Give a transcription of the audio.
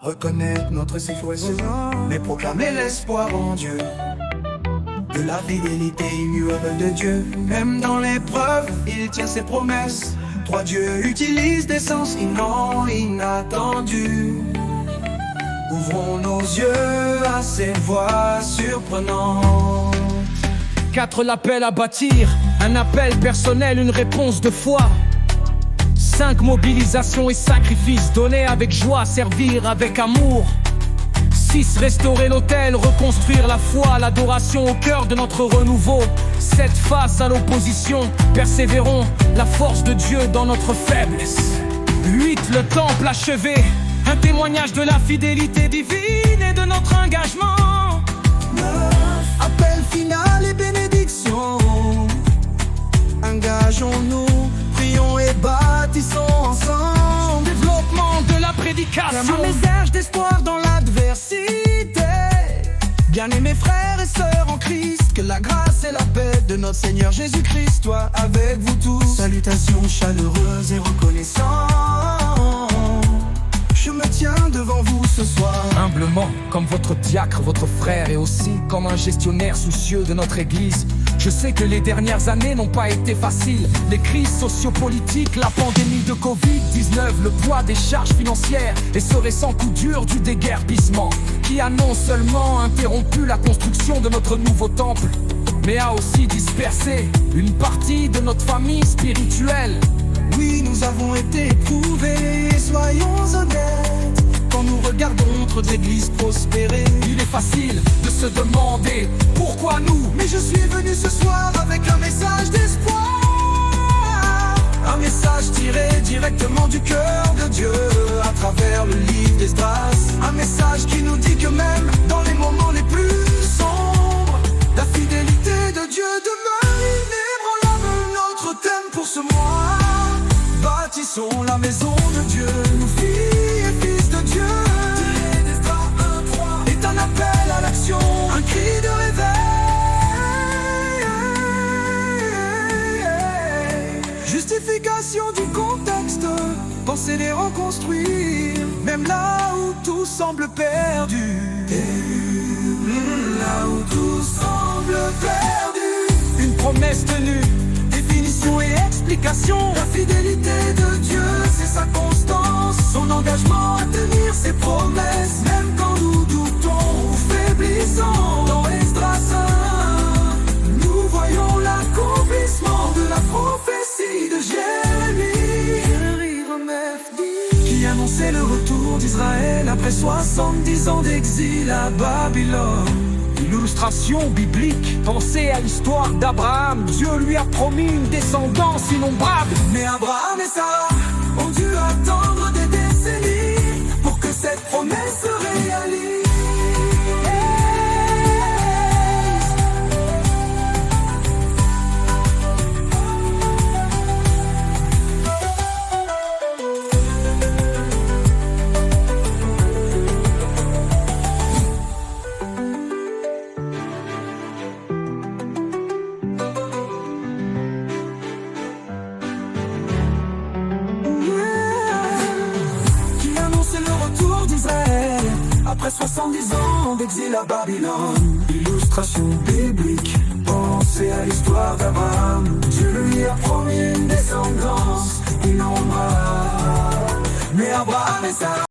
Reconnaître notre situation, mais proclamer l'espoir en Dieu. De la fidélité immuable de Dieu, même dans l'épreuve, il tient ses promesses. Toi, Dieu utilise des sens inattendus. Ouvrons nos yeux à ces voix surprenantes. 4. L'appel à bâtir, un appel personnel, une réponse de foi. 5. Mobilisation et sacrifice, donner avec joie, servir avec amour. 6. Restaurer l'autel, reconstruire la foi, l'adoration au cœur de notre renouveau. 7. Face à l'opposition, persévérons, la force de Dieu dans notre faiblesse. 8. Le temple achevé, un témoignage de la fidélité divine et de notre engagement. 9. Appel final et bénédiction. Engageons-nous, prions et bâtissons ensemble. Développement de la prédication, Comme un message d'espoir dans l'adversité. Bien-aimés frères et sœurs en Christ, que la grâce et la paix de notre Seigneur Jésus-Christ soient avec vous tous. Salutations chaleureuses et reconnaissantes. Je me tiens devant vous ce soir, humblement, comme votre diacre, votre frère, et aussi comme un gestionnaire soucieux de notre Église. Je sais que les dernières années n'ont pas été faciles. Les crises sociopolitiques, la pandémie de Covid-19, le poids des charges financières et ce récent coup dur du déguerpissement qui a non seulement interrompu la construction de notre nouveau temple, mais a aussi dispersé une partie de notre famille spirituelle. oui, nous avons été éprouvés, soyons honnêtes. Quand nous regardons notre église prospérer, Il est facile de se demander pourquoi nous. mais je suis venu ce soir avec un message d'espoir. Un message tiré directement du cœur de Dieu à travers le livre d'Esdras. Un message qui nous dit que même dans les moments les plus sombres, la fidélité de Dieu demeure inébranlable. Notre thème pour ce mois: bâtissons la maison de Dieu, nous filles et fils de Dieu. D'Esdras 1:3 est un appel à l'action, un cri de réveil. Justification du contexte, penser les reconstruire, même là où tout semble perdu. Là où tout semble perdu. Une promesse tenue, Définition et explication. La fidélité de Dieu, c'est sa constance, son engagement à tenir ses promesses, même quand nous doutons ou faiblissons. Dans Esdras 1, nous voyons l'accomplissement de la prophétie de Jérémie, qui annonçait le retour d'Israël après 70 ans d'exil à Babylone. illustration biblique. Pensez à l'histoire d'Abraham. Dieu lui a promis une descendance innombrable. Mais Abraham et Sarah ont dû attendre des décennies pour que cette promesse se réalise. Après 70 ans d'exil à Babylone, illustration biblique, pensez à l'histoire d'Abraham. Dieu lui a promis une descendance innombrable. Mais Abraham et Sarah